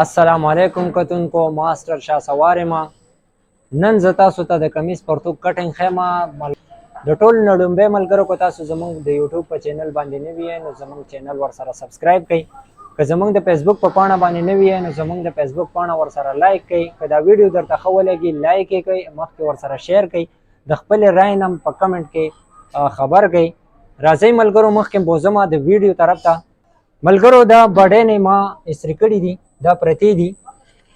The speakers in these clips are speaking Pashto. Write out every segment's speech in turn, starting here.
السلام علیکم کتونکو ماسټر شاه سوار ما نن زه تاسو ته د کمیس پرتوګ کټینګ خیمه د ټول نړومبه ملګرو کو تاسو زموږ د یوټیوب په چینل باندې نه وی نو زموږ چینل ورسره سبسکرایب کړئ که زموږ د فیسبوک په پاڼه باندې نه وی نو زموږ د فیسبوک پاڼه ورسره لایک کړئ که دا ویډیو درته ښه ولګي لایک یې کړئ مخکې ورسره شیر کړئ د خپل رای نم په کمنټ کې خبر کړئ راځئ ملګرو مخکې بوزم د ویډیو طرف ته ملګرو دا بډې ما استری کړي دي دا پرتی دي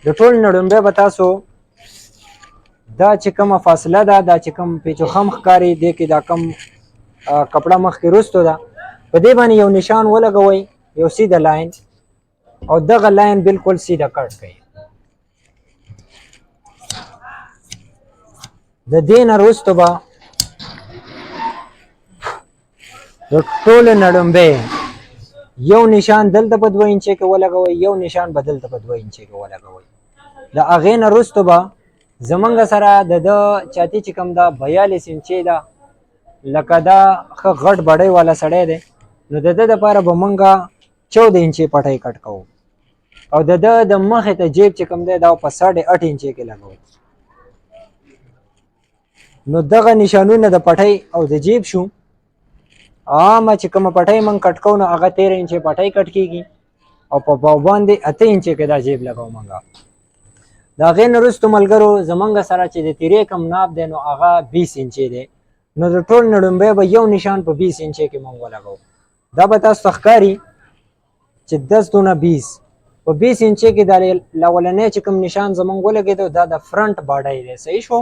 د ټول نړومبه به تاسو دا چې کومه فاصله ده دا چې کوم پیچو خم ښکاري دی کې دا کم کپړه مخکې وروستو ده په دې باندې یو نشان ولګوئ یو سیده لاین او دغه لاین بالکل سیده کټ کړئ د دې نه وروستو به د ټول نړومبه یو نشان دلته په 2 انچه کې ولګوئ یو نشان به دلته په 2 انچه کې ولګوئ د هغې نه وروستو به زمونږ سره د چاتی چې کوم ده 42 انچې ده لکه دا ښه غټ بډۍ والا سړی دی نو د ده دپاره به مونږ 14 انچې پټۍ کټ کوو او د ده د مخې ته جیب چې کوم دی دا په 8.5 انچې کې لګوو نو دغه نشانونه د پټۍ او د جیب شو عامه چې کومه پټۍ موږ کټ کوو نو هغه 13 انچې پټۍ کټ کېږي او په باو باندې 8 انچې کې دا جیب لګوو موږ د هغې نه وروستو ملګرو زمونږ سره چې د تیرې کم ناب دی نو هغه 20 انچې دی نو د ټول نړومبی به یو نشان په 20 انچې کې موږ ولګوو دا به تاسو ته ښکاري چې 10 دونه 20 په 20 انچې کې دا لولنی چې کوم نشان زمونږ ولګېدو دا د فرنټ باډۍ دی صحیح شو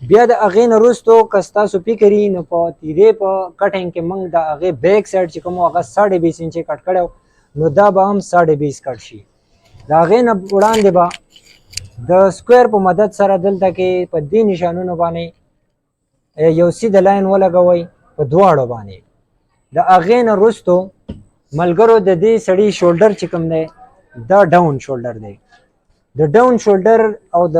بیا د هغې نه وروستو که ستاسو فکر وي نو په تیرې په کټینګ کې موږ د هغې بیک سایډ چې کوم هغه 20.5 انچې کټ کړی نو دا به هم 20.5 کټ شي د هغې نه وړاندې به د سکویر په مدد سره دلته کې په دې نشانونو باندې یو سیده لاین ولګوئ په دواړو باندې د هغې نه وروستو ملګرو د دې سړي شولډر چې کوم دی دا ډاون شولډر دی د ډاون شولډر او د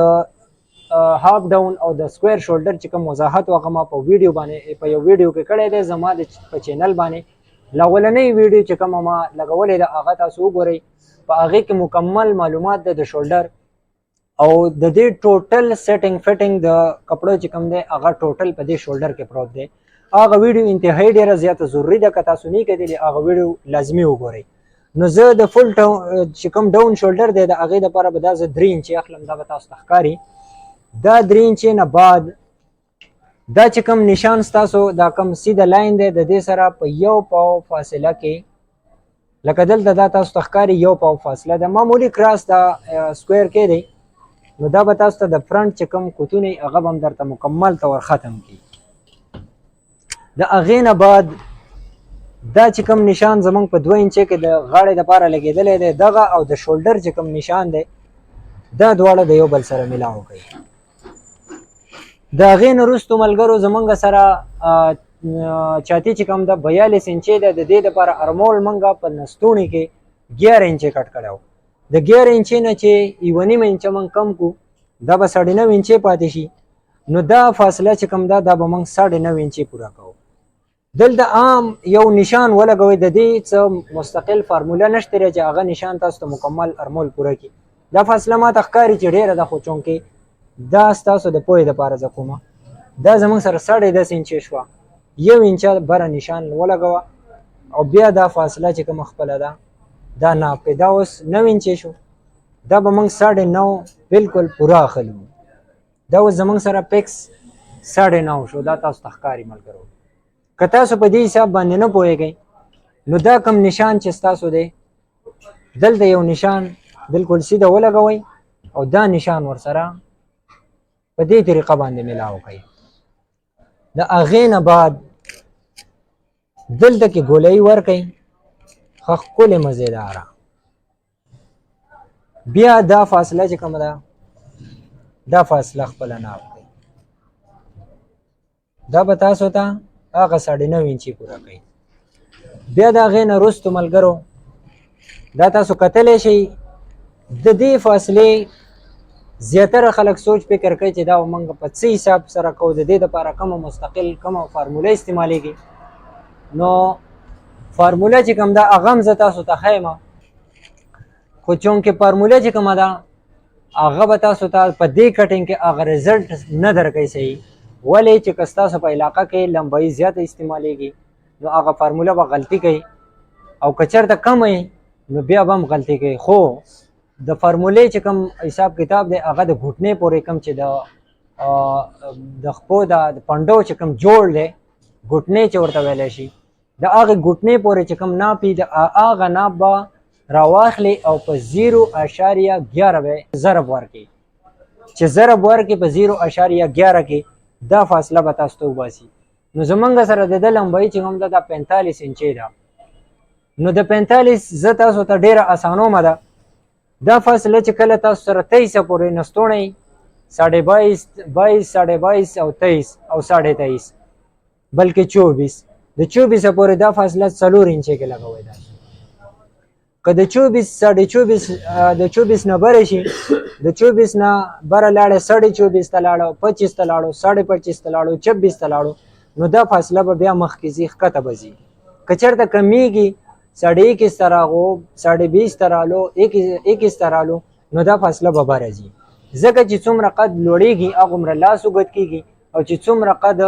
هاف ډاون او د سکویر شولډر چې کوم وضاحت هغه ما په ویډیو باندې په یو ویډیو کې کړی دی زما د په چینل باندې لولنۍ ویډیو چې کومه ما لګولې ده هغه تاسو وګورئ په هغې کې مکمل معلومات ده د شولډر او د دې ټوټل سیټینګ فټینګ د کپړو چې کوم دی هغه ټوټل په دې شولډر کې پروت دی هغه ویډیو انتهایی ډېره زیاته ضروري ده که تاسو نه کتلې هغه ویډیو لازمي وګورئ نو زه د فل چې کوم ډاون شولډر دی د هغې دپاره به دا زه 3 انچې اخلم دا به تاسو ته ښکاري دا 3 انچې نه بعد دا چې کوم نشان ستاسو دا کوم سیده لاین دی د دې سره په 1 پاو فاصله کې لکه دلته دا تاسو ته ښکاري 1 پاو فاصله ده معمولي کراس دا سکویر کې دی نو دا به تاسو ته د فرنټ چې کوم کوتونه هغه به هم درته مکمل طور ختم کړي د هغې نه بعد دا چې کوم نشان زموږ په 2 انچې کې د غاړې دپاره لګېدلی دی دغه او د شولډر چې کوم نشان دی دا دواړه د یو بل سره میلاو کوي د هغې نه وروستو ملګرو زمونږ سره چاتی چې کوم ده 42 انچې ده د دې دپاره ارمول موږ په نستوڼي کې 11 انچې کټ کړی و د 11 انچې نه چې 1.5 انچه موږ کم کړو دا به 9.5 انچې پاتې شي نو دا فاصله چې کوم ده دا به موږ 9.5 انچې پوره کوو دلته عام یو نشان ولګوئ د دې څه مستقل فارموله نشته چې هغه نشان تاسو ته مکمل ارمول پوره کړي دا فاصله ماته ښکاري چې ډېره ده خو چونکې دا ستاسو د پوهې دپاره زه کومه دا زموږ سره 10.5 انچې شوه 1 انچه بره نشان ولګوه او بیا دا فاصله چې کومه خپله ده دا ناپ کې دا اوس 9 انچې شو دا به موږ 9.5 بالکل پوره اخلو دا اوس زموږ سره پکس 9.5 شو دا تاسو ته ښکاري ملګرو که تاسو په دې حساب باندې نه پوهېږئ نو دا کم نشان چې ستاسو دی دلته یو نشان بالکل سیده ولګوئ او دا نشان ورسره په دې طریقه باندې میلاو کړئ د هغې نه بعد دلته کې ګولۍ ورکئ ښه ښکلې مزېداره بیا دا فاصله چې کومه ده دا فاصله خپله ناپ کړئ دا به تاسو ته هغه 9.5 انچې پوره کوي بیا د هغې نه وروستو ملګرو دا تاسو کتلی شئ د دې فاصلې زیاتره خلک سوچ فکر کوي چې دا موږ په څه حساب سره کوو د دې دپاره کومه مستقل کومه فارموله استعمالیږي نو فارموله چې کوم ده هغه هم زه تاسو ته ښیم خو چونکې فارموله چې کومه ده هغه به تاسو ته په دې کټینګ کې هغه رزلټ نه درکوي صحیح. ولې چې که ستاسو په علاقه کې لمبایي زیاته استعمالیږي نو هغه فارموله به غلطي کوي، او که چېرته کمه نو بیا به هم غلطي کوي. خو د فارمولې چې کوم حساب کتاب دی هغه د ګوتنې پورې کوم چې د خپو د پنډو چې کوم جوړ دی ګوتنې چې ورته ویلی شي د هغې ګوتنې پورې چې کوم ناپي د هغه ناپ به راواخلي او په 0.11 به ضرب ورکړي. چې ضرب ورکړي په 0.11 کې دا فاصله به تاسو ته وباسي. نو زمونږ سره د ده لمبایي چې کوم ده دا 45 انچې ده. نو د 45 زه تاسو ته ډېره اسانومه ده. دا فاصله چې کله تاسو سره 23 پورې نستوڼئ 22.5 22 او 23 او 23.5 بلکې 24 د 24 پورې دا فاصله 4 انچې کې لګوئ. دا که د 24 نه بره شي د 24 نه بره لاړې 24.5 ته لاړو 25 ته لاړو 25.5 ته لاړو 26 ته لاړو نو دا فاصله به بیا مخکې ځي ښکته به ځي. که چېرته کمیږي 21.5 ته راغو 20.5 ته رالو 21 ته رالو نو دا فاصله به بره ځي. ځکه چې څومره قد لوړیږي هغومره لاس اوږد کیږي او چې څومره قد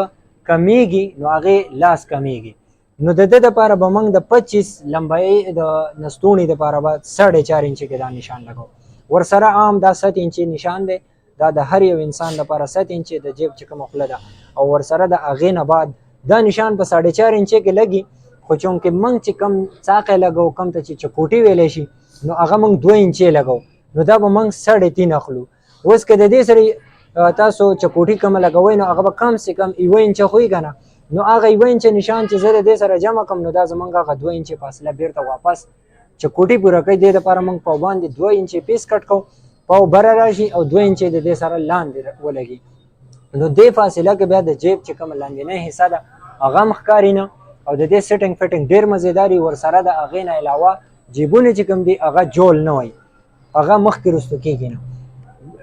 کمیږي نو هغې لاس کمیږي. نو د ده دپاره به موږ د 25 لمبایي د نستوڼي دپاره به 4.5 انچې کې دا نشان لګو. ورسره عام دا 7 انچې نشان دی. دا د هر یو انسان لپاره 7 انچې د جیب چې کومه خوله ده او ورسره د هغې نه بعد دا نشان په 4.5 انچې کې لګي. خو چونکې موږ چې کم څاقی لګو کم ته چې چکوټي ویلی شي نو هغه موږ 2 انچې لګو نو دا به موږ 3.5 اخلو. اوس که د دې سره تاسو چکوټي کومه لګوئ نو هغه به کم سے کم 1 انچه خو یې که نه نو هغه 1 انچه نشان چې زه د دې سره جمع کړم نو دا زموږ هغه 2 انچې فاصله بیرته واپس چکوټي پوره کوي. دې دپاره موږ پاو باندې 2 انچې پیس کټ کوو پاو بره راشي او 2 انچې د دې سره لاندې ولګي. نو دې فاصله کې بیا د جیب چې کومه لاندنۍ حصه ده هغه هم ښکاري نه او د دې سیټنګ فټنګ ډېر مزېدار وي. ورسره د هغې نه علاوه جیبونه چې کوم دي هغه جوړ نه وي هغه مخکې رستو کېږي نه.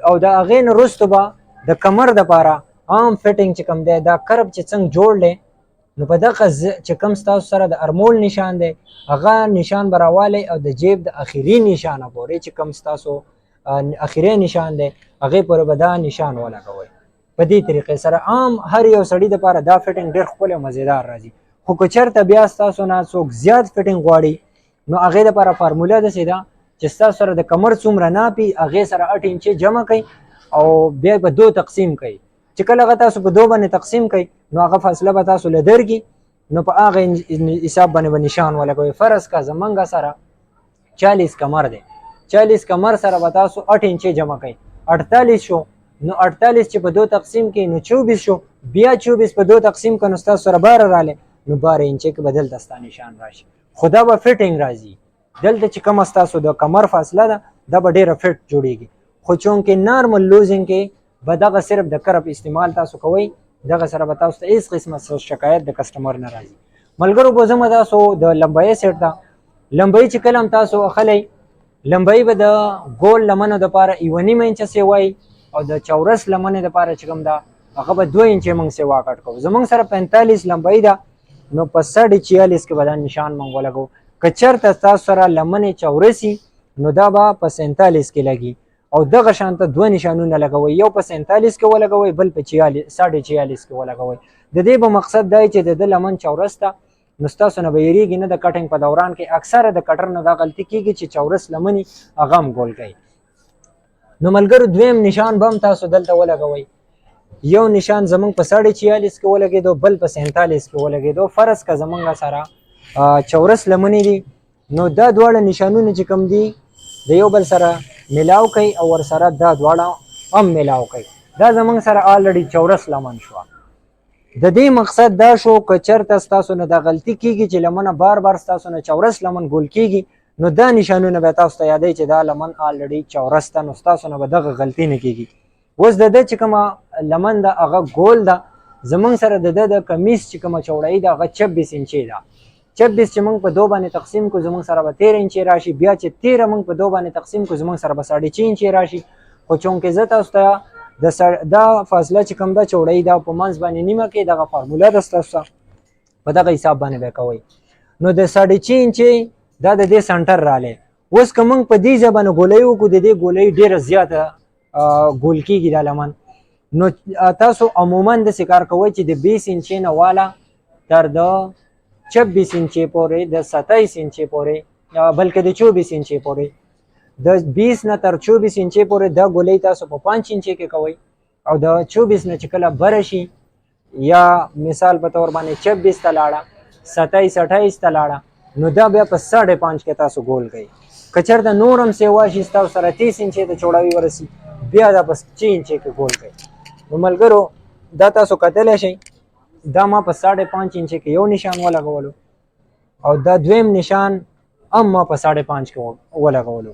او د هغې نه وروستو به د کمر دپاره عام فټنګ چې کوم دی دا کرب چې څنګه جوړ دی نو په دغه چې کوم ستاسو سره د ارمول نشان دی هغه نشان به راوالی او د جیب د اخري نشانه پورې چې کوم ستاسو اخري نشان دی هغې پورې به دا نشان ولګوئ. په دې طریقې سره عام هر یو سړي دپاره دا فټنګ ډېر ښکلی او مزېدار راځي. خو که چېرته بیا ستاسو نه څوک زیات فټنګ غواړي نو هغې دپاره فارموله داسې ده چې ستاسو سره د کمر څومره ناپي هغې سره 8 انچې جمع کوئ او بیا په 2 تقسیم کوئ. چې کله هغه تاسو په 2 باندې تقسیم کوئ نو هغه فاصله به تاسو له درکي نو په هغه حساب باندې به نشان ولګوئ. فرض که زمونږ سره 40 کمر دی 40 کمر سره به تاسو 8 انچې جمع کوئ 48 شو نو 48 چې په 2 تقسیم کې نو 24 شو بیا 24 په 2 تقسیم که نو ستاسو سره 12 رالی نو 12 انچې کې به دلته ستا نشان راشي. خو دا به فټنګ راځي. دلته چې کومه ستاسو د کمر فاصله ده دا به ډېره فټ جوړیږي. خو چونکې نارمل لوزینګ کې به دغه صرف د کرب استعمال تاسو کوئ دغه سره به تاسو ته هېڅ قسمه شکایت د کسټمر نه راځي. ملګرو به زه تاسو د لمبایي سیټ ده لمبایي چې کله هم تاسو اخلی لمبایي به د ګول لمنو دپاره 1.5 انچه سیوایي او د چورس لمنې دپاره چې کوم ده هغه به 2 انچې موږ سیوا کټ کوو. زموږ سره 45 لمبایي ده نو په 44 کې به دا نشان موږ ولګو. که چېرته ستاسو سره لمنې چورسي نو دا به په 47 کې لګي او دغه شانته 2 نشانونه لګوئ. یو په 47 کې ولګوئ بل په 46 کې ولګوئ. د دې به مقصد دی چې د ده لمن چورس ته نو ستاسو نه به یېرېږي نه د کټنګ په دوران کې. اکثره د کټر نه دا غلطي کېږي چې چورس لمنې هغه هم ګول کوي. نو ملګرو دویم نشان به هم تاسو دلته ولګوئ. یو نشان زمونږ په 46 کې ولګېدو بل په 47 کې ولګېدو. فرض که زمونږ سره چورس لمنې دي نو دا دواړه نشانونه چې کوم دي د یو بل سره ملاو کوي او ورسره دا دواړه هم ملاو کوي. دا زمونږ سره آلریډي چورس لمن شوه. د دې مقصد دا شو که چېرته ستاسو نه دا غلطي کېږي چې لمنه بار بار ستاسو نه چورس لمن ګول کېږي نو دا نشانونه به تاسو ته یادوي چې دا لمن آلریډي چورس ده نو ستاسو نه به دغه غلطي نه کېږي. اوس د ده چې کومه لمن ده هغه ګول ده. زمونږ سره د ده د کمیس چې کومه چوړایي ده هغه 26 انچې ده. 26 چې موږ په 2 باندې تقسیم کو زمونږ سره به 13 انچې راشي. بیا چې 13 موږ په 2 باندې تقسیم کو زمونږ سره به 6.5 انچې راشي. خو چونکې زه تاسو ته دا فاصله چې کوم ده چوړایي ده په منځ باندې نیمه کې دغه فارموله ده ستاسو ته په دغه حساب باندې به کوئ. نو د 6.5 انچې دا د دې سنټر رالی اوس که موږ په دې ځای باندې ګولۍ وکړو د دې ګولۍ ډېره زیاته ګول کېږي دا لمن. نو تاسو عموما داسې کار کوئ چې د 20 انچې نه واله تر د 26 انچې پورې، د 27 انچې پورې، بلکې د 24 انچې پورې، د 20 نه تر 24 انچې پورې دا ګولۍ تاسو په 5 انچې کې کوئ، او د 24 نه چې کله بره شي یا مثال په تور باندې 26 ته لاړه، 27 28 ته لاړه، نو دا بیا په 5.5 کې تاسو ګول کوئ. که چېرته نور هم سیوا شي ستاسو سره 30 انچې ته چوړاوي ورسي بیا دا په 6 انچې کې ګول کوئ. نو ملګرو دا تاسو کتلی شئ دا ما په 5.5 انچې کې یو نشان ولګولو او دا دویم نشان هم ما په 5.5 کې ولګولو.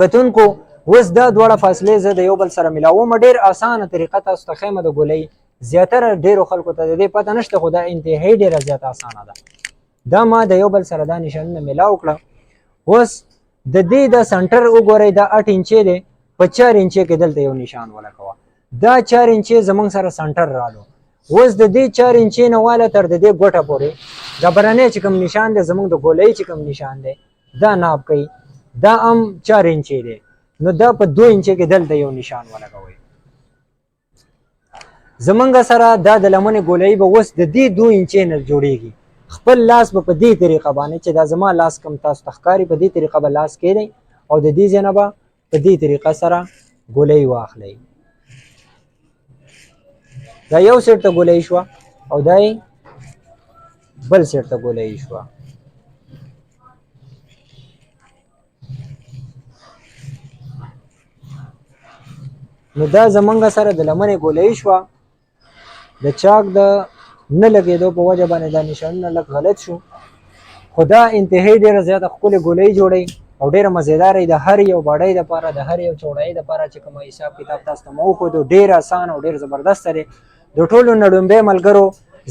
کتونکو اوس دا دواړه فاصلې زه د یو بل سره ملاوم. ډېر اسانه طریقه تاسو ته ښیم د ګولۍ. زیاتره ډېرو خلکو ته د دې پته نشته خو دا انتهایي ډېره زیاته اسانه ده. دا ما د یو بل سره دا نشانونه ملاو کړه. اوس د دې د سنټر وګورئ دا 8 انچې دی، په 4 انچې کې دلته یو نشان ولګوه. دا 4 انچې زمونږ سره سنټر رالو. اوس د دې 4 انچې نه واله تر د دې ګوټه پورې دا برنی چې کوم نشان دی زمونږ د ګولۍ چې کوم نشان دی دا ناب کوي، دا هم 4 انچې دی. نو دا په 2 انچې کې دلته یو نشان ولګوئ. زمونږ سره دا د لمنې ګولۍ به اوس د دې 2 انچې نه جوړیږي. خپل لاس به په دې طریقه باندې چې دا زما لاس کم تاسو ته ښکاري په دې طریقه به لاس کېدی او د دې ځای نه به په دې طریقه سره ګولۍ واخلئ. دا یو سیټ ته ګولۍ شوه او دا بل سیټ ته ګولۍ شوه. نو دا زمونږ سره د لمنې ګولۍ شوه. د چاک د نه لګېدو په وجه باندې دا نشانونه لږ غلط شو، خو دا انتهایي ډېره زیاته ښکلې ګولۍ جوړوي او ډېره مزېداره د هر یو باډۍ دپاره د هر یو چوړۍ دپاره چې کومه حساب کتاب تاسو ته مو وښودو ډېر اسان او ډېر زبردسته دی. د ټولو نه لومبی ملګرو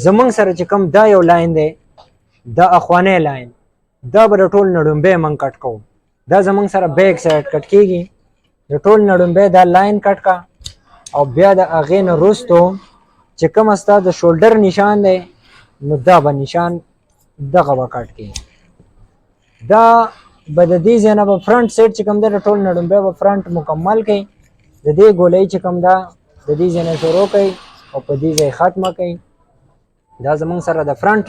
زمونږ سره چې کوم دا یو لاین دی دا اخوانی لاین دا به د ټول نه لومبی موږ کټ کوو. دا زمونږ سره بیک سایډ کټ کېږي. د ټول نه لومبی دا لاین کټ کا او بیا د هغې نه وروستو چې کومه ستا د شولډر نشان دی نو دا به نشان دغه به کټ کړي. دا به د دې ځای نه به فرنټ سیټ چې کوم دی د ټول نه لومبی به فرنټ مکمل کوي. د دې ګولۍ چې کوم ده د دې ځای نه شروع کوي او په دې ځای ختمه کوي. دا زمونږ سره د فرنټ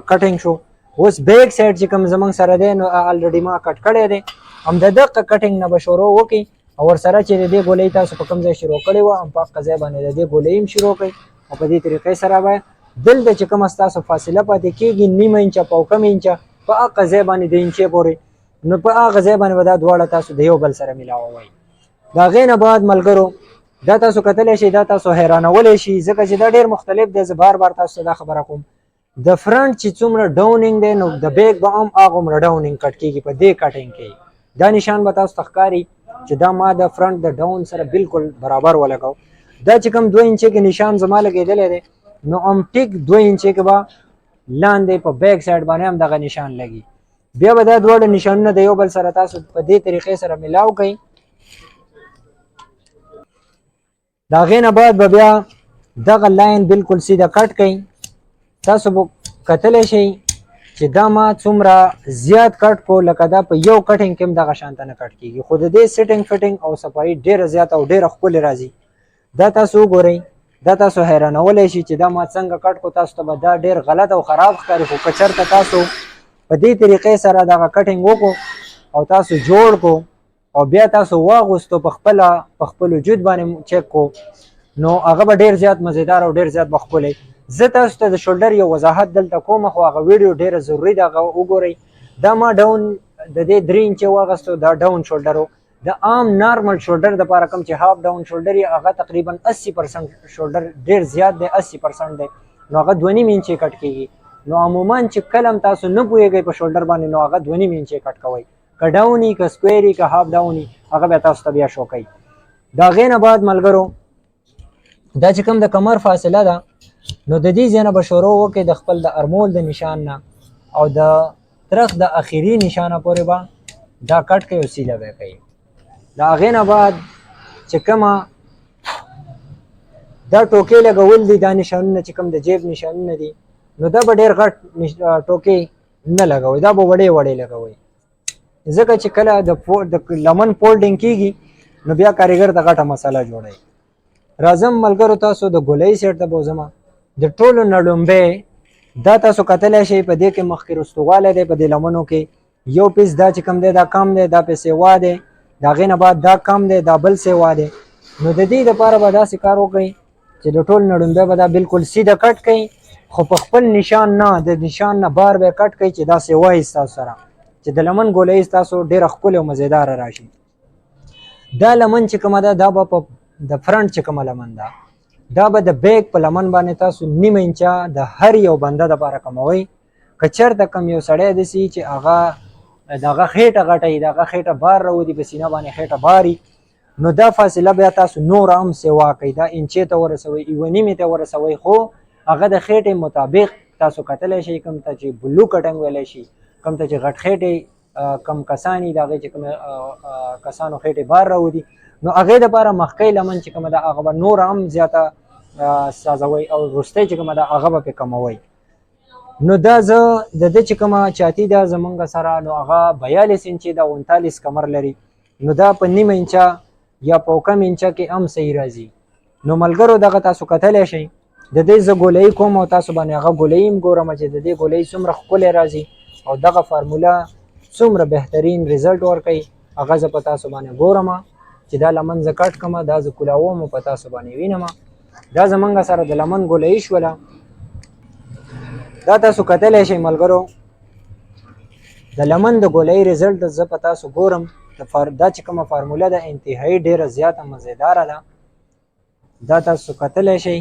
کټینګ شو. اوس بیک سایډ چې کوم زمونږ سره دی نو الریډي ما کټ کړی دی. هم د دغه کټینګ نه به شروع وکړي او ورسره چې د دې ګولۍ تاسو په کوم ځای شروع کړې وه هم په هغه ځای باندې د دې ګولۍ هم شروع کړئ او په دې طریقې سره به دلته چې کومه ستاسو فاصله پاتې کېږي نیمه انچه په کم انچه په هغه ځای باندې د انچې پورې نو په هغه ځای باندې به دا دواړه تاسو د یو بل سره میلاوئ. د هغې نه بعد ملګرو دا تاسو کتلی شئ دا تاسو حیرانولی شي ځکه چې دا ډېر مختلف دی. زه بار بار تاسو ته دا خبره کوم د فرنټ چې څومره ډاونینګ دی نو د بیک به هم هغومره ډاونینګ کټ کېږي په دې کټینګ کې. دا نشان به تاسو ته ښکاري چې دا ما د فرنټ د ډاون سره بالکل برابر ولګو. دا چې کوم 2 انچې کې نشان زما لګېدلی دی نو هم ټیک 2 انچې کې به لاندې په بیک سایډ باندې هم دغه نشان لګي. بیا به دا دواړه نشانونه د یو بل سره تاسو په دې طریقې سره ملاو کړئ. د هغې نه بعد به بیا دغه لاین بالکل سیده کټ کړئ. تاسو به کتلی شئ چې دا ما څومره زیات کټ کو لکه دا په یو کټینګ کې هم دغه شانته نه کټ کېږي خو د دې سیټینګ فټینګ او صفایي ډېره زیاته او ډېره ښکلې راځي. دا تاسو وګورئ دا تاسو حیرانولی شي چې دا ما څنګه کټ کو. تاسو ته به دا ډېر غلط او خراب ښکاري خو که چېرته تاسو په دې طریقې سره دغه کټینګ وکړو او تاسو جوړ کو او بیا تاسو واغوستو په خپل وجود باندې چیک کو نو هغه به ډېر زیات مزیدار او ډېر زیات به ښکلی. زه تاسو ته د شولډر یو وضاحت دلته کوم خو هغه ویډیو ډېره ضروري ده هغه وګورئ. دا ما ډاون د دې 3 انچې واغستو دا ډاون شولډر و. د عام نارمل شولډر دپاره کوم چې هاف ډاون شولډر یې هغه تقریبا 80% شولډر ډېر زیات دی 80% دی نو هغه 2.5 انچې کټ کېږي. نو عموما چې کله هم تاسو نه پوهېږئ په شولډر باندې نو هغه 2.5 انچې کټ کوئ. که ډاوني که سکویري که هاف ډاوني هغه بیا تاسو ته بیا شو کوي. د هغې نه بعد ملګرو دا چې کوم د کمر فاصله ده نو د دې ځای نه به شروع وکړئ د خپل د ارمول د نشان نه او د ترخ د اخري نشانه پورې به دا کټ کوئ او سیله به کوئ. د هغې نه بعد چې کومه دا ټوکې لګول دي دا نشانونه چې کوم د جیب نشانونه دي نو دا به ډېر غټ ټوکې نه لګوئ دا به وړې وړې لګوئ. ځکه چې کله د لمن فولډینګ کیږي نو بیا کاریګر ته غټه مسله جوړوي. راځم ملګرو تاسو د ګولۍ سیټ ته بوځم. د ټولو نه لومبی دا تاسو کتلی شئ په دې کې مخکې رستوالی دی په دې لمنو کې یو پیس دا چې کوم دی دا کم دی دا پې سیوا دی د هغې نه بعد دا کم دی دا بل سیوا دی. نو د دې دپاره به داسې کار وکړئ چې د ټول نه لومبی به دا بلکل سیده کټ کړئ خو په خپل نشان نه د نشان نه بار به یې کټ کړئ چې دا سیوا یې ستاسو سره چې د لمن ګولۍ ستاسو ډېره ښکلې او مزېداره راشي. دا لمن چې کومه ده دا به په د فرنټ چې کومه لمن ده دا به د بیک په لمن باندې تاسو نیمه انچه د هر یو بنده دپاره کموئ. که چېرته کوم یو سړی داسې چې هغه د هغه خېټه غټه وي د هغه خېټه بار راوځي په سینه باندې خېټه باري نو دا فاصله بیا تاسو نور هم سیوا کوئ دا انچې ته ورسوئ یوه نیمې ته ورسوئ خو هغه د خېټې مطابق تاسو کتلی شئ کوم ته چې بلو کټنګ ویلی شي کوم ته چې غټ خېټې کم کسان دي د هغې چې کوم کسانو خېټې بار راوځي نو هغې دپاره مخکۍ لمن چې کومه ده هغه به نور هم زیاته سازوئ او وروستی چې کومه ده هغه به پرې کموئ. نو دا زه د ده چې کومه چاتی ده زمونږ سره نو هغه 42 انچې ده 39 کمر لري نو دا په نیمه انچه یا په کم انچه کې هم صحیح راځي. نو ملګرو دغه تاسو کتلی شئ د دې زه ګولۍ کوم او تاسو باندې هغه ګولۍ هم ګورم چې د دې ګولۍ څومره ښکلی راځي او دغه فارموله څومره بهترین ریزلټ ورکوي هغه زه په تاسو باندې ګورم چې دا لمن زه کټ کړم دا زه کولاوم او په تاسو باندې وینم. دا زمونږ سره د لمن ګولۍ شوله. دا تاسو کتلی شئ ملګرو د لمن د ګولۍ ریزلټ زه په تاسو ګورم دا چې کومه فارموله ده انتهایي ډېره زیاته مزیداره ده. دا تاسو کتلی شئ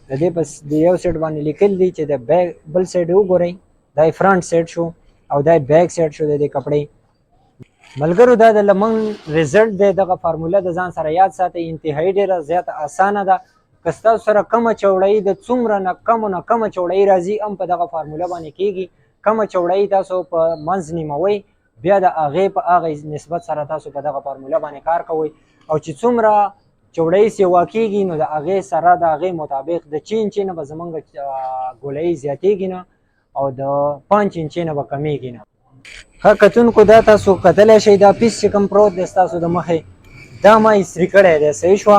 د دې په یو سیټ باندې لیکل دي چې د بل سیټ وګورئ دا یې فرنټ سیټ شو او دا یې بیک سیټ شو د دې کپړې. ملګرو دا د لمن ریزلټ دی دغه فارموله د ځان سره یاد ساتئ انتهایي ډېره زیاته اسانه ده. که ستاسو سره کمه چوړۍ د څومره نه کمه چوړۍ راځي هم په دغه فارموله باندې کیږي. کمه چوړۍ تاسو په منځ نیموئ بیا د هغې په هغې نسبت سره تاسو په دغه فارموله باندې کار کوئ او چې څومره چوړۍ سیوا کیږي نو د هغې سره د هغې مطابق د 6 انچې نه به زمونږ ګولۍ زیاتیږي نه او د 5 انچې نه به کمیږي نه. ښه کتونکو دا تاسو کتلی شئ دا پیس چې کوم پروت دی ستاسو د مخې دا ما استري کړی دی صحیح شوه.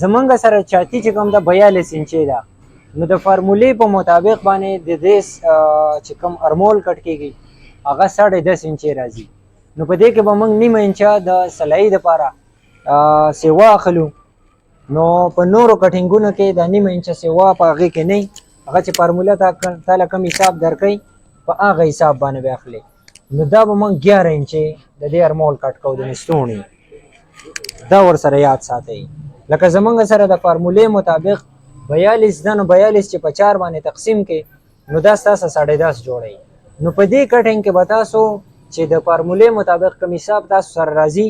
زمونږ سره چاتی چې کوم ده 42 انچې ده نو د فارمولې په مطابق باندې د دې چې کوم ارمول کټ کیږي هغه 10.5 انچې راځي. نو په دې کې به موږ نیمه انچه د سلایي دپاره سیوا اخلو نو په نورو کټینګونو کې د نیمه انچه سیوا په هغې کې نه هغه چې فارموله تاله کم حساب درکوي په هغه حساب باندې به اخلي. نو دا به موږ 11 انچې د دې ارمول کټ کوو د نستوڼي. دا ورسره یاد ساتئ لکه زمونږ سره د فارمولې مطابق 42 ده نو 42 چې په 4 باندې تقسیم کړئ نو دا ستاسو 10.5 جوړوي. نو په دې کټینګ کې به تاسو چې د فارمولې مطابق کوم حساب تاسو سره راځي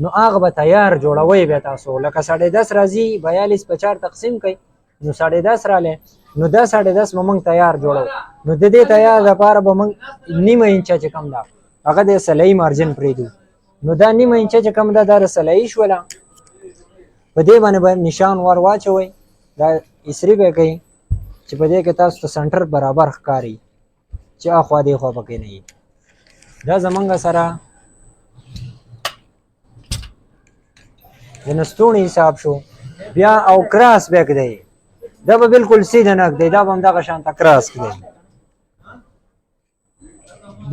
نو هغه به تیار جوړوئ بیا تاسو لکه 10.5 راځي 42 په 4 تقسیم کړئ نو 10.5 رالی نو دا 10.5 به موږ تیار جوړو. نو د دې تیار لپاره به موږ نیمه انچه چې کوم ده هغه د سلایي مارجن پرېږدو. نو دا نیمه انچه چې کوم ده دا د سلایي شوله په دې باندې به نشان ور واچوئ دا اسري به کوئ چې په دې کې تاسو ته سنټر برابر ښکاري چې اخوا دې خوا پکې نه وي. دا زمونږ سره د نستوڼي حساب شو. بیا او کراس بیک دی دا به بالکل سیده نک دی دا به همدغه شانته کراس دی.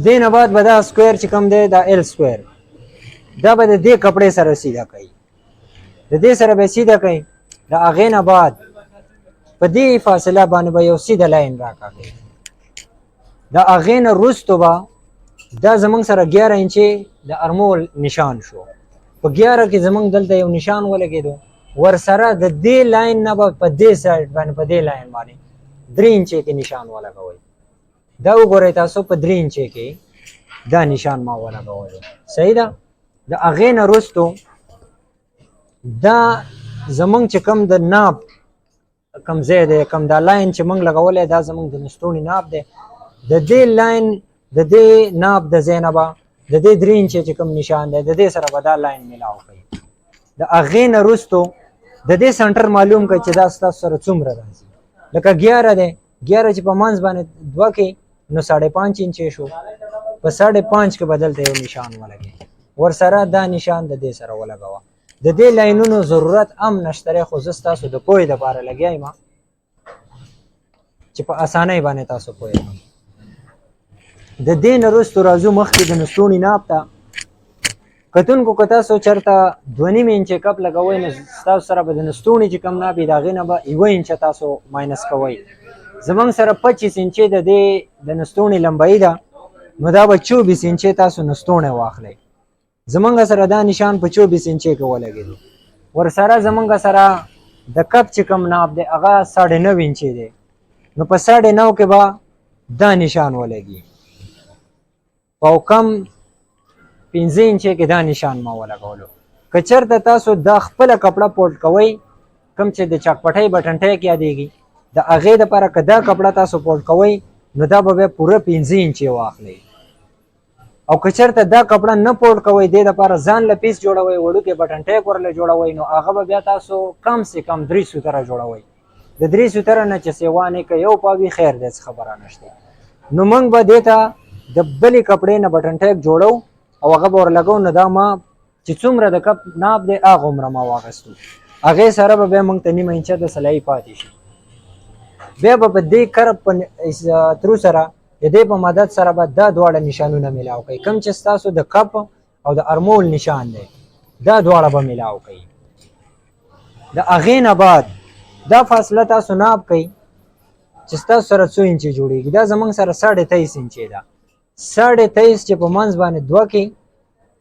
دې نه بعد به دا سکویر چې کوم دی دا ایل سکویر دا به د دې کپړې سره سیده کوي د دې سره به سیده کوي د هغې نه بعد په دې فاصله باندې به یو سیده لاین راکاږي. د هغې نه وروستو به دا زمونږ سره 11 انچې د ارمول نشان شو. په 11 کې زمونږ دلته یو نشان ولګېدو ورسره د دې لاین نه به په دې سایډ باندې په دې لاین باندې 3 انچې کې نشان ولګوئ. دا وګورئ تاسو په 3 انچې کې دا نشان ما ولګولی صحیح ده. د هغې نه وروستو دا زمونږ چې کوم د ناب کوم ځای دی کوم دا لاین چې موږ لګولی دا زمونږ د نستوڼي ناب دی د دې لاین د دې ناب د ځای نه به د دې 3 انچې چې کوم نشان دی د دې سره به دا لاین میلاو کوي. د هغې نه وروستو د دې سنټر معلوم کړئ چې دا ستاسو سره څومره راځي. لکه 11 دی 11 چې په منځ باندې 2 کې نو 5.5 انچې شو په 5.5 کې بدل ته یو نشان ولګي ورسره دا نشان د دې سره ولګوه د دې لاینونو ضرورت هم نشته خو زه ستاسو د پوهې دپاره لګیایم چې په اسانۍ باندې تاسو پوهېږم د دې نه وروستو راځو مخکې د نستوڼي ناپ ته کتونکو که تاسو چېرته 2.5 انچې کپ لګوئ نو ستاسو سره به د نستوڼي چې کم ناپ وي د هغې نه به 1 انچه تاسو ماینس کوئ زمونږ سره 25 انچې د دې د نستوڼي لمبایي ده نو دا به 24 انچې تاسو نستوڼی واخلئ زمونږ سره دا نشان په 24 انچې کې ولګېدو ورسره زمونږ سره د کپ چې کم ناپ دی هغه 9.5 انچې دی نو په 9.5 کې به دا نشان ولګي په کم 15 انچې کې دا نشان ما ولګولو که چېرته تاسو دا خپله کپړه پورټ کوئ کوم چې د چاکپټۍ بټنټۍ کې یادېږي د هغې دپاره که دا کپړه تاسو پورټ کوئ نو دا به بیا پوره 15 انچې واخلئ او که چېرته دا کپړه نه پورټ کوئ دې دپاره ځان له پیس جوړوئ وړوکې بټنټۍ ورله جوړوئ نو هغه به بیا تاسو کم سے کم 3 سوتره جوړوئ د 3 سوتره نه چې سیوا نه کوي یو پاوي خیر دی څه خبره نشته نو موږ به دې ته د بلې کپړې نه بټنټۍ جوړو او هغه به ورلګو نو دا ما چې څومره د کپ ناپ دی هغومره ما واخیستو هغې سره به بیا موږ ته 1/2 انچه د سلایي پاتې شي بیا به په دې کرب په ترو سره د دې په مدد سره به دا دواړه نشانونه میلاو کوي کوم چې ستاسو د کپ او د ارمول نشان دی دا دواړه به میلاو کوي د هغې نه بعد دا فاصله تاسو ناپ کوئ چې ستاسو سره څو انچې جوړېږي دا زموږ سره 23.5 انچې ده 23.5 چې په منځ باندې 2 کې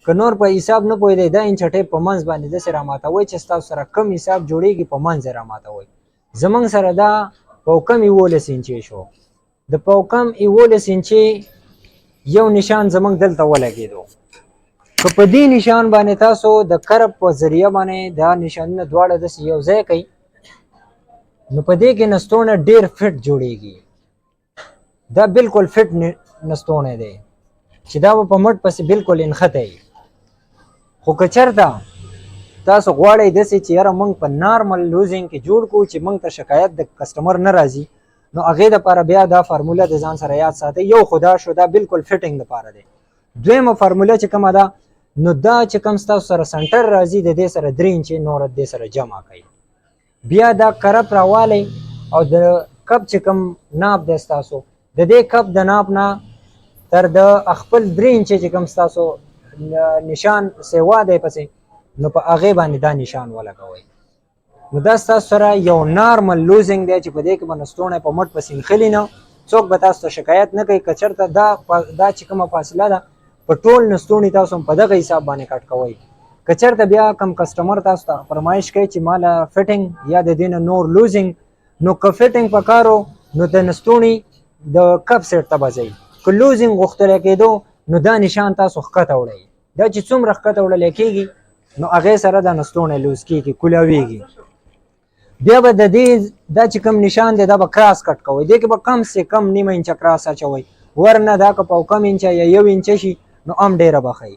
که نور په حساب نه پوهېدی دا انچه ټیپ په منځ باندې داسې راماتوئ چې ستاسو سره کم حساب جوړېږي په منځ یې راماتوئ زموږ سره دا پوکم 11 انچې شو د پوکم 11 انچې یو نشان زموږ دلته ولګېدو که په دې نشان باندې تاسو د کرب په ذریعه باندې دا نشانونه دواړه داسې یو ځای کوئ نو په دې کې نستوڼی ډېر فټ جوړېږي دا بالکل فټ نستوڼی دی چې دا به په مټ پسې بالکل انختی خو که چېرته تاسو غواړئ داسې چې یاره موږ په نارمل لوزینګ کې جوړ کړو چې موږ ته شکایت د کسټمر نه راځي نو هغې دپاره بیا دا فارموله د ځان سره یاد ساتئ یو خو دا شو دا بالکل فټینګ دپاره دی دویمه فارموله چې کومه ده نو دا چې کوم ستاسو سره سنټر راځي د دې سره 3 انچې نور د دې سره جمع کوئ بیا دا کرپ راوالی او د کپ چې کوم ناپ دی ستاسو د دې کپ د ناپ نه تر د خپل 3 انچې چې کوم ستاسو نشان سیوا دی پسې نو په هغې باندې دا نشان ولګوئ نو دا ستاسو سره یو نارمل لوزینګ دی چې په دې کې به نستوڼی په مټ پسې نښلي نه څوک به تاسو ته شکایت نه کوي که چېرته دا چې کومه فاصله ده په ټول نستوڼي تاسو هم په دغه حساب باندې کټ کوئ که چېرته بیا کم کسټمر تاسو ته فرمایش کوي چې ماله فټینګ یا د دې نه نور لوزینګ نو که فټینګ پکارو نو د نستوڼي د کپ سیټ ته به ځئ که لوزینګ غوښتلی کېدو نو دا نشان تاسو ښکته وړئ دا چې څومره ښکته وړلی کېږي نو هغې سره دا نستوڼی لوز کېږي کولاویږي بیا به د دې دا چې کوم نشان دی دا به کراس کټ کوئ دې کې به کم سے کم 1/2 انچه کراس اچوئ ورنه دا که په کم انچه یا 1 انچه شي نو هم ډېره به ښایي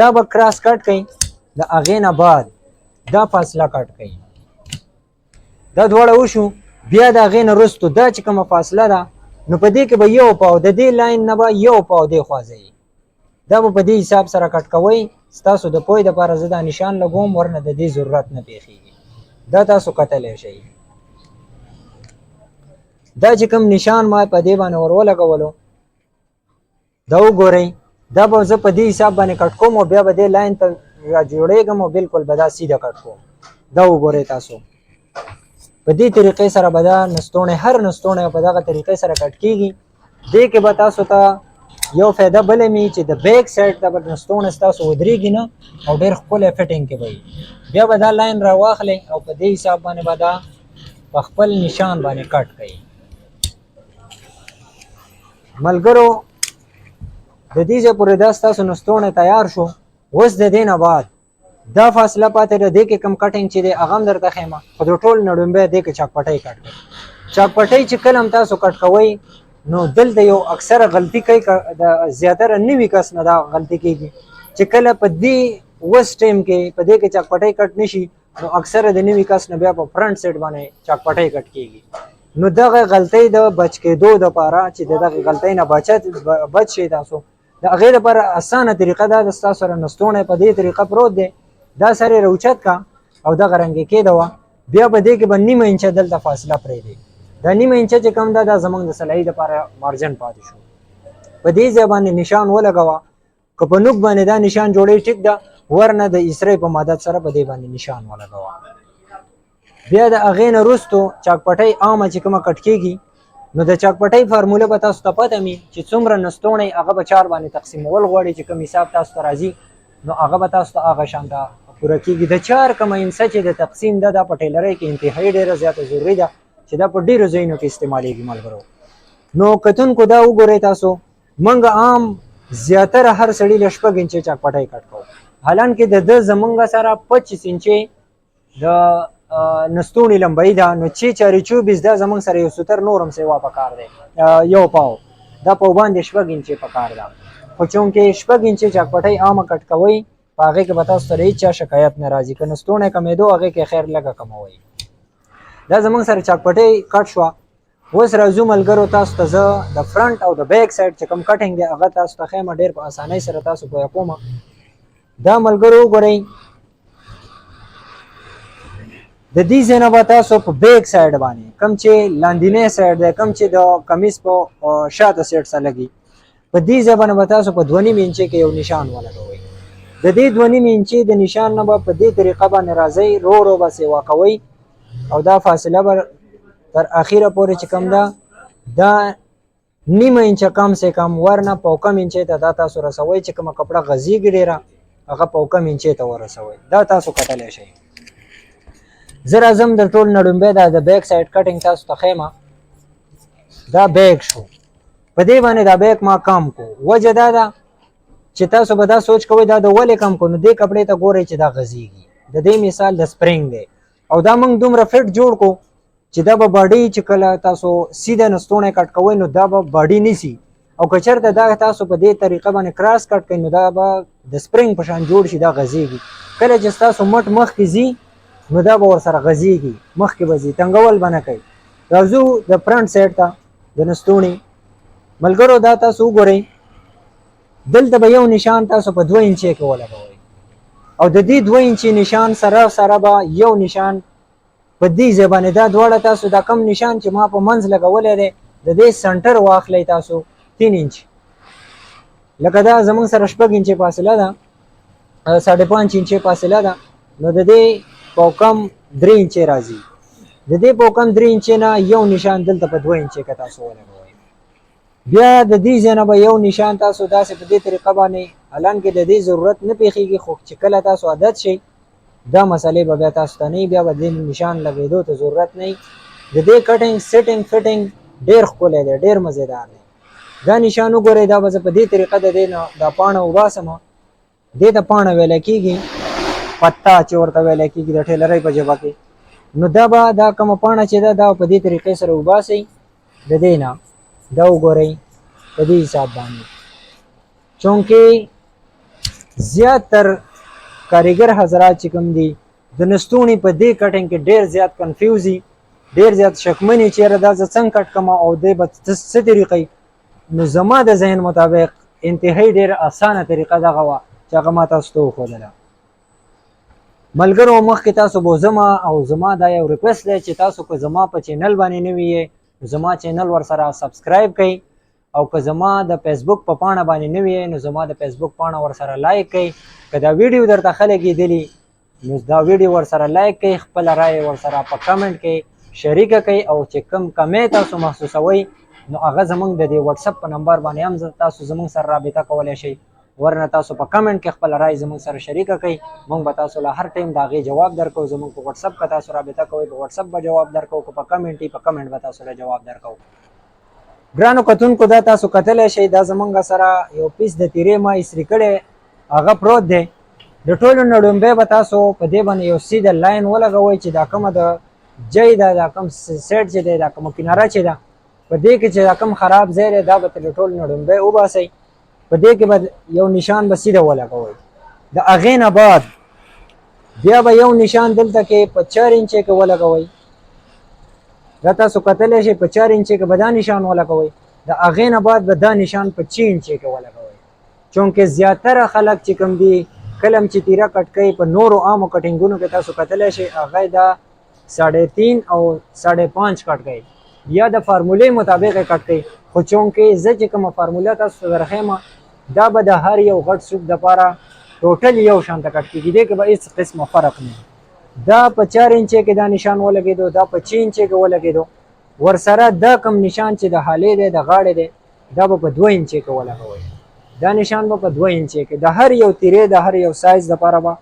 دا به کراس کټ کوئ د هغې نه بعد دا فاصله کټ کوئ دا دواړه وشو بیا د هغې نه وروستو دا چې کومه فاصله ده نو په دې کې به یو پاو د دې لاین نه به یو پاو دې خوا ځئ دا به په دې حساب سره کټ کوئ ستاسو د پوهې دپاره زه دا نشان لګوم ورنه د دې ضرورت نه پېښېږي دا تاسو کتلی شئ دا چې کوم نشان ما په دې باندې ور ولګولو دا وګورئ دا به زه په دې حساب باندې کټ کوم او بیا به دې لاین ته راجوړېږم او بالکل به دا سیده کټ کوم دا وګورئ تاسو په دې طریقې سره به دا نستوڼی هر نستوڼی په دغه طریقې سره کټ کېږي دې کې به تاسو ته یو فایده بله مې چې د بیک سایډ ته به نستوڼی ستاسو ودرېږي نه او ډېر ښکلی فټینګ کې به وي بیا به دا لاین راواخلئ او په دې حساب باندې به دا په خپل نشان باندې کټ کوئ ملګرو د دې ځای پورې دا ستاسو نستوڼی تیار شو اوس د دې نه بعد دا فاصله پاتې ده دې کې کم کټینګ چې دی هغه هم درته ښیمه خو د ټول نه ډومبی دې کې چاکپټۍ کټ کوئ چاکپټۍ چې کله هم تاسو کټ کوئ نو دلته یو اکثره غلطي کوي د زیاتره نوي کس نه دا غلطي کېږي چې کله په دې وس ټایم کې په دې کې چاکپټۍ کټ نشي نو اکثره د نوي کس نه بیا په فرنټ سیټ باندې چاکپټۍ کټ کېږي نو دغه غلطۍ د بچ کېدو دپاره چې د دغه غلطۍ نه بچ شئ تاسو د د هغې دپاره اسانه طریقه دا ده ستاسو سره نستوڼی په دې طریقه پروت دی دا سر یې راوچت کا او دغه رنګ یې کېږدوه بیا په دې کې به نیمه انچه دلته فاصله پرېږدئ دا نیمه انچه چې کوم ده دا زموږ د سلایي دپاره مارجن پاتې شو په دې ځای باندې نشان ولګوه که په نوک باندې دا نشان جوړی ټیک ده ورنه د اسرې په مدد سره په دې باندې نشان ولګوه بیا د هغې نه وروستو چاکپټۍ عامه چې کومه کټ کېږي نو د چاکپټۍ فارموله به تاسو ته پته وي چې څومره نستوڼی هغه به 4 باندې تقسیمول غواړي چې کوم حساب تاسو ته راځي نو هغه به تاسو ته هغه شان ته پوره کېږي د 4 کومه انسه چې د تقسیم ده دا په ټیلرۍ کې انتهایي ډېره زیاته ضروري ده چې دا په ډېرو ځایونو کې استعمالیږي ملګرو نو کتونکو دا وګورئ تاسو موږ عام زیاتره هر سړي له 6 انچې چاکپټۍ کټ کوو حالانکې د ده زموږ سره 25 انچې د نستوڼي لمبۍ ده نو چې 424 دا زموږ سره یو سوتر نورم سیوا پکار دی یو پاو دا په باندې 6 انچې پکار ده خو چونکې 6 انچې چاکپټۍ عامه کټ کوئ په هغې کې به تاسو سره هېڅ شکایت نه راځي که نستوڼی کمېدو هغې کې خیر لږه کموئ دا زموږ سره چاکپټۍ کټ شوه اوس راځو ملګرو تاسو ته زه د فرنټ او د بیک سایډ چې کوم کټینګ دی هغه تاسو ته ښیم ډېر په اسانۍ سره تاسو پوهه کوم دا ملګرو وګورئ د دې ځای نه به تاسو په بیک سایډ باندې کوم چې لاندینی سایډ دی کوم چې د کمیز په شاته سایډ سره لګي په دې ځای باندې به تاسو په 2.5 انچې کې یو نشان ولګوئ د دې 2.5 انچې د نشان نه به په دې طریقه باندې راځئ رو رو به سیوا کوئ او دا فاصله به تر اخیره پورې چې کوم ده دا نیمه انچه کم سے کم ورنه پوکم انچې ته دا تاسو رسوئ چې کومه کپړه غځېږي ډېره هغه پوکم انچې ته ورسوئ دا تاسو کټلی شئ زه راځم د ټول نه ډومبی دا د بیک سایډ کټینګ تاسو ته ښیمه دا بیک شو په دې باندې دا بیک ما کم کو وجه دا ده چې تاسو به دا سوچ کوئ دا د ولې کم کو نو دې کپړې ته ګورئ چې دا غځېږي د دې مثال د سپرینګ دی او دا موږ دومره فټ جوړ کو چې دا به باډي چې کله تاسو سیده نستوڼی کټ کوئ نو دا به باډي نیسي او که چېرته دا تاسو په دې طریقه باندې کراس کټ کوئ نو دا به د سپرینګ په شان جوړ شي دا غځېږي کله چې ستاسو مټ مخکې ځي نو دا به ورسره غځېږي مخکې به ځي تنګول به نه کوي راځو د فرنټ سایډ ته د نستوڼي ملګرو دا تاسو وګورئ دلته به یو نشان تاسو په 2 انچې کې ولګوئ او د دې 2 انچې نشان سره به یو نشان په دې ځای باندې دا دواړه تاسو دا کم نشان چې ما په منځ لګولی دی د دې سنټر واخلئ تاسو 3 انچ لکه دا زموږ سره 6 انچې فاصله ده 5.5 انچې فاصله ده نو د دې پوکم 3 انچې راځي د دې پوکم 3 انچې نه یو نشان دلته په 2 انچې کې تاسو ولګوئ بیا د دې ځای نه به یو نشان تاسو داسې په دې طریقه باندې حالانکې د دې ضرورت نه پیښیږي خو چې کله تاسو عادت شئ دا مسئلې به بیا تاسو ته نه بیا به دې نشان لګېدو ته ضرورت نه د دې کټینګ سیټینګ فټینګ ډېر ښکلی دی ډېر مزېدار دی دا نشان وګورئ دا به زه په دې طریقه د دې نه دا پاڼه وباسم دې ته پاڼه ویلی کېږي پتا چې ورته ویلی کېږي د ټیلرۍ په ژبه کې نو دا به دا کومه پاڼه چې ده دا په دې طریقې سره وباسئ د دې نه دا وګورئ په دې حساب باندې چونکې زیاتر کاریګر حضرات چې کوم دي د نستوڼي په دې کټینګ کې ډېر زیات کنفیوز دي ډېر زیات شکمني چېرې دا زه څنګه کټ کوم او دی به څه طریقې نو زما د ذهن مطابق انتهایی ډېر اسانه طریقه دغه وه چې هغه ما تاسو ته وښودله ملګرو مخکې تاسو بوزمه او زما دا یو ریکویسټ دی چې تاسو که زما په چینل باندې نوي یې نو زما چینل ورسره سبسکرایب کړئ او که زما د فیسبوک په پاڼه باندې نوي یې نو زما د فیسبوک پاڼه ورسره لایک کړئ که دا ویډیو درته ښه لګېدلي نو دا ویډیو ورسره لایک کړئ خپله رایې ورسره په کمنټ کې شریکه کړئ او چې کوم کمی تاسو محسوسوئ نو هغه زموږ د دې وټسپ په نمبر باندې هم تاسو زموږ سره رابطه کولی شئ ورنه تاسو په کمنټ کې خپل رائے زموږ سره شریکه کړئ موږ به تاسو له هر ټایم د هغې جواب درکوو زموږ په وټسپ که تاسو رابطه کوئ په وټسپ به جواب درکوو که په کمنټ په کمنټ به تاسو له جواب درکوو ګرانو کتونکو دا تاسو کتلی شئ دا زموږ سره یو پیس د تیرې ما ایسري کړی هغه پروت دی د ټولو نه ډومبی به تاسو په دې باندې یو سیده لاین ولګوئ چې دا کومه د جی ده دا کوم سیټ چې دی دا کومه کناره چې ده په دې کې چې دا کوم خراب ځای دی دا به ترې ټول نه ډومبی وباسئ په دې کې به یو نشان به سیده ولګوئ د هغې نه بعد بیا به یو نشان دلته کې په 4 انچې کې ولګوئ دا تاسو کتلی شئ په 4 انچې کې به دا نشان ولګوئ د هغې نه بعد به دا نشان په 6 انچې کې ولګوئ چونکې زیاتره خلک چې کوم دي کله هم چې تیره کټ کوي په نورو عامو کټینګونو کې تاسو کتلی شئ هغه د 3.5 او 5.5 کټ کوي یا د فارمولې مطابق یې کټ کوي خو چونکې زه چې کومه فارموله تاسو ته درښیم دا به د هر یو غټ سوپ دپاره ټوټل یو شانته کټ کېږي دې کې به هېڅ قسمه فرق نه دا په 4 انچې کې دا نشان ولګېدو دا په 6 انچې کې ولګېدو ورسره دا کم نشان چې د حالې دی د غاړې دی دا به په 2 انچې کې ولګوئ دا نشان به په 2 انچې کې د هر یو تیرې د هر یو سایز دپاره به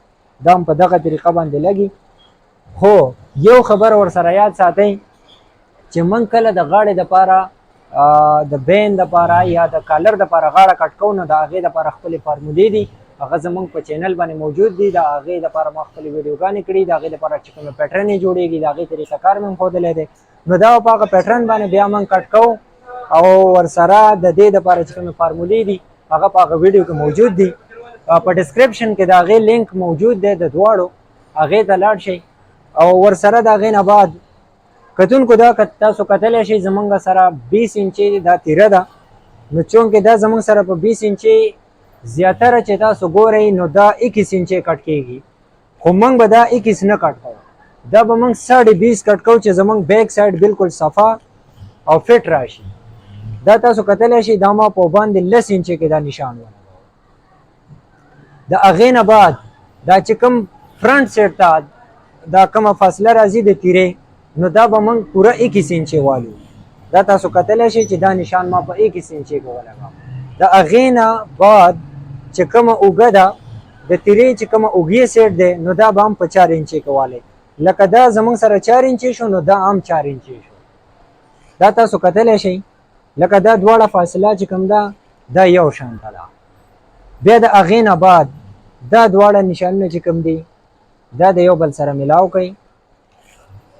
دا هم په دغه طریقه باندې لګي خو یو خبر ورسره یاد ساتئ چې موږ کله د غاړې دپاره د بین دپاره یا د کالر دپاره غاړه کټ کوو نو د هغې دپاره خپلې فارمولې دي هغه زموږ په چینل باندې موجود دي د هغې دپاره ما خپلې ویډیوګانې کړي د هغې دپاره چې کومې پیټرنې جوړېږي د هغې طریقه کار مې هم ښودلی دی نو دا په هغه پیټرن باندې بیا موږ کټ کوو او ورسره د دې دپاره چې کومې فارمولې دي هغه په هغه ویډیو کې موجود دي په ډسکرپشن کې د هغې لینک موجود دی د دواړو هغې ته لاړ شئ او ورسره د هغې نه بعد کتونکو دا تاسو کتلی شئ زموږ سره 20 انچې دا تیره ده نو چونکې دا زموږ سره په 20 انچې زیاتره چې تاسو ګورئ نو دا 21 انچې کټ کېږي خو موږ به دا 21 نه کټ کوو دا به موږ 20.5 کټ کوو چې زموږ بیک سایډ بالکل صفا او فټ راشي دا تاسو کتلی شئ دا ما په باندې 10 انچې کې دا نشان ولګوو د هغې نه بعد دا چې کوم فرنټ سیټ ته دا کومه فاصله راځي د تیرې نو دا به موږ پوره 21 انچې والو دا تاسو کتلی شئ چې دا نشان ما په 21 انچې کې ولګاو د هغې نه بعد چې کومه اوږه ده د تیرې چې کومه اوږې سیټ دی نو دا به هم په 4 انچې کې والی لکه دا زموږ سره 4 انچې شو نو دا هم 4 انچې شو دا تاسو کتلی شئ لکه دا دواړه فاصله چې کوم ده دا یو شانته ده بیا د هغې نه بعد دا دواړه نشانونه چې کوم دي دا د یو بل سره ملاو کوئ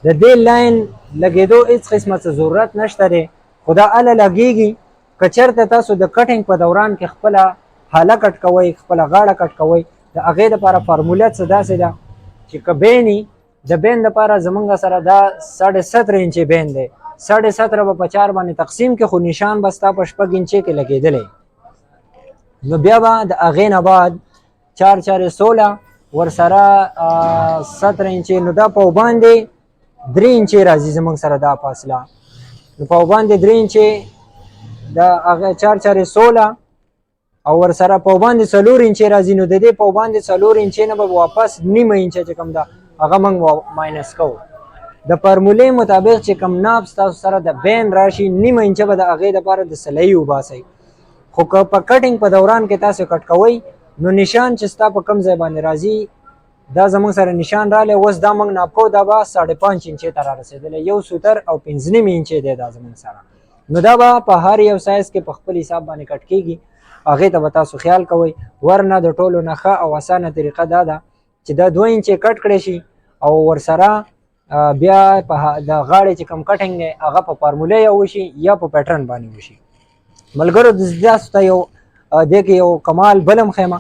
د دې لاین لګېدو هېڅ قسمه څه ضرورت نشته دی خو دا هله لګېږي که چېرته تاسو د کټینګ په دوران کې خپله حاله کټ کوئ خپله غاړه کټ کوئ د هغې دپاره فارموله څه داسې ده چې که بین د بین دپاره زموږ سره دا 17.5 انچې بین دی 17.5 به په 4 باندې تقسیم کې خو نشان به ستا په 6 انچې کې لګېدلی نو بیا به د هغې نه بعد 4 ورسره 17 انچې نو دا په باندې 3 انچې راځي زموږ سره دا فاصله نو په باندې 3 انچې دا هغه 4 او ورسره په باندې 4 انچې راځي نو د دې په باندې 4 انچې نه به واپس نیمه انچه چې کوم ده هغه موږ ماینس کوو د فارمولې مطابق چې کوم نابس تاسو سره د بین راشي نیمه انچه به د هغې دپاره د سلایي وباسئ خو که په کټینګ په دوران کې تاسو کټ کوئ نو نشان چې ستا په کوم ځای باندې راځي دا زموږ سره نشان رالی اوس دا موږ ناب کوو دا به 5.5 انچې ته را رسېدلی 1 سوتر او 5 انچې دی دا زموږ سره نو دا به په هر یو سایز کې په خپل حساب باندې کټ کېږي هغې ته به تاسو خیال کوئ ورنه د ټولو نه ښه او اسانه طریقه دا ده چې دا 2 انچې کټ کړی شي او ورسره بیا په د غاړې چې کوم کټینګ دی هغه په فارموله یا وشي یا په پیټرن باندې وشي ملګرو تاسو ته یو دې کې یو کمال بلم خیمه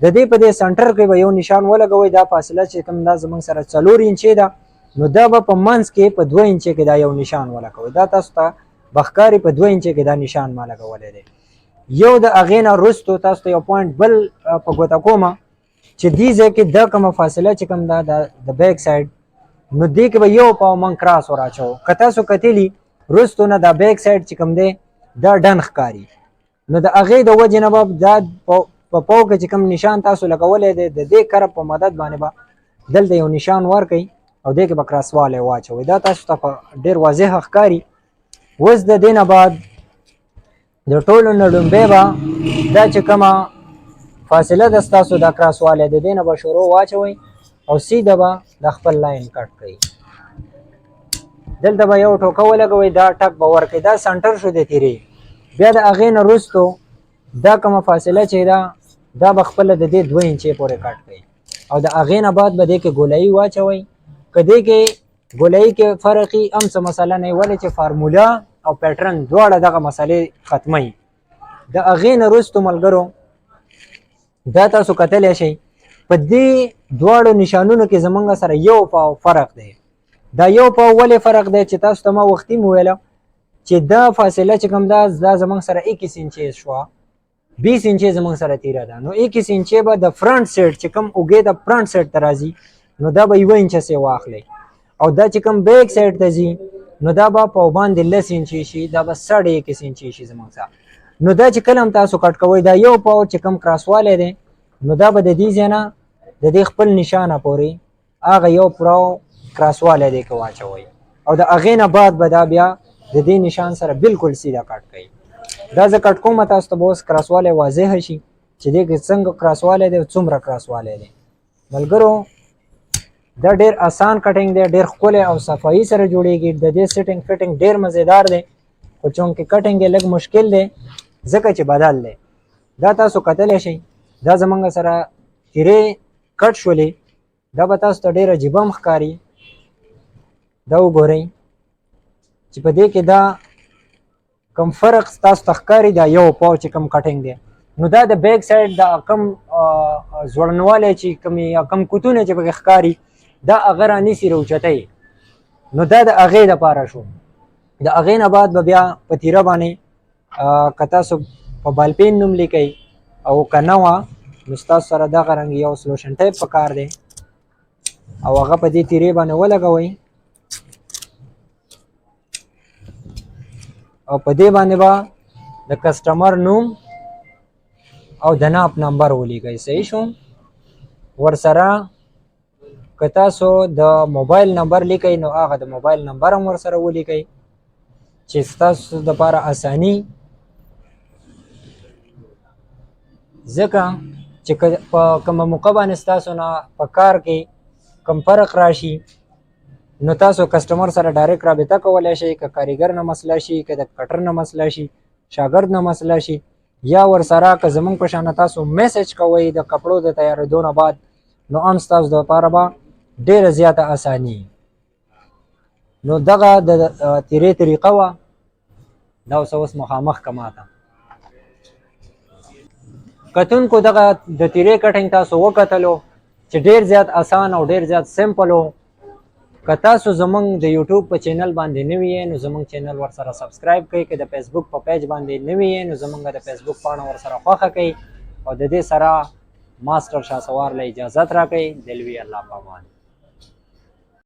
د دې په دې سنټر کې به یو نشان ولګوئ دا فاصله چې کوم دا زموږ سره 4 انچې ده نو دا به په منځ کې په 2 انچې کې دا یو نشان ولګوئ دا تاسو ته بخکاري په 2 انچې کې دا نشان ما لګولی دی یو د هغې نه وروستو تاسو ته یو پوینټ بل په ګوته کومه چې دې ځای کې دا کومه فاصله چې کوم ده د بیک سایډ نو دې کې به یو پاو موږ کراس ور اچوو که تاسو کتلي وروستو نه دا بیک سایډ چې کوم دی دا ډن ښکاري نو د هغې د وجې نه به دا په پاو کې چې کوم نشان تاسو لګولی دی د دې کرب په مدد باندې به دلته یو نشان ورکئ او دې کې به کراسوالی واچوئ دا تاسو ته ډېر واضح ښکاري اوس د دې نه بعد د ټولو نه لومبی به دا چې کومه فاصله ده ستاسو دا کراسوالی د دې نه به شروع واچوئ او سیده به د خپل لاین کټ کوئ دلته به یو ټوکه ولګوئ دا ټک به ورکئ دا سنټر شو د تیرې بیا د هغې نه وروستو دا کومه فاصله چې ده دا به خپله د دې 2 انچې پورې کټ کوئ او د هغې نه بعد به دې کې ګولایي واچوئ که دې کې ګولایي کې فرقي هم څه مسله نه ولې چې فارموله او پیټرن دواړه دغه مسلې ختموي د هغې نه وروستو ملګرو دا تاسو کتلی شئ په دې دواړو نشانونو کې زموږ سره یو پاو فرق دی دا یو پاو ولې فرق دی چې تاسو ته ما وختي مو ویله چې دا فاصله چې کوم دا زموږ سره 21 انچې شوه 20 انچې زمونږ سره تیره ده. نو 21 انچې به د فرنٹ سیټ چې کوم اوږې د فرنٹ سیټ ته راځي نو دا به 1 انچه سې واخلئ، او دا چې کوم بیک سایډ ته ځي نو دا به په باندې 10 انچې شي، دا به 21.5 انچې شي زمونږ سره. نو دا چې کله هم تاسو کټ کوئ دا یو پاو چې کوم کراسوالی دی نو دا به د دې ځای نه د دې خپل نشانه پورې هغه یو پاو کراسوالی دی که واچوئ، او د هغې نه بعد به دا بیا د دې نشان سره بالکل سیده کټ کوي. دا زه کټ کوم تاسو ته به اوس کراسوالی واضح شي چې دې کې څنګه کراسوالی دی او څومره کراسوالی دی. ملګرو دا ډېر آسان کټینګ دی، ډېر ښکلی او صفایي سره جوړیږي. د دې سیټینګ فټینګ ډېر مزیدار دی، خو چونکې کټینګ یې لږ مشکل دی ځکه چې بدل دی. دا تاسو کتلی شئ دا زمونږ سره تیرې کټ شولې، دا به تاسو ته ډېر عجیبه هم ښکاري. دا وګورئ چې په دې کې دا کم فرق تاسو ته ښکاري، دا یو پاو چې کم کټینګ دی نو دا د بیک سایډ دا کم ځوړنوالی چې کم یا کم کوتونه چې پکې ښکاري دا هغه رانیسي راوچتئ، نو دا د هغې دپاره شو. د هغې نه بعد به بیا په تیره باندې که تاسو په بالپین نوم لیکئ او که نه وه نو ستاسو سره دغه رنګ یو سلوشن ټیپ پکار دی او هغه په دې تیرې باندې ولګوئ او په دې باندې به د کسټمر نوم او د ناپ نمبر ولیکئ. صحیح شو؟ ورسره که تاسو د موبایل نمبر لیکئ نو هغه د موبایل نمبر هم ورسره ولیکئ چې ستاسو دپاره اساني، ځکه چې په کومه موقع باندې ستاسو نه په کار کې کم فرق راشي نو تاسو کسټمر سره ډایرکټ رابطه کولی شئ، که کاریګر نه مسله شي، که د کټر نه مسله شي، شاګرد نه مسله شي، یا ورسره که زمونږ په شانه تاسو میسج کوئ د کپړو د تیارېدو نه بعد نو هم ستاسو دپاره به ډېره زیاته اساني. نو دغه د تیرې طریقه وه، دا اوس مخامخ که ماته کتونکو دغه د تیرې کټینګ تاسو وکتلو چې ډېر زیات آسان او ډېر زیات سمپل و. که تاسو زمونږ د یوټیوب په چینل باندې نوي یې نو زمونږ چینل ورسره سبسکرایب کړئ، که د فیسبوک په پیج باندې نوي یې نو زمونږ د فیسبوک پاڼه ورسره خوښه کړئ، او د دې سره ماسټر شاه سوار له اجازت راکړئ. دلوي الله پامان.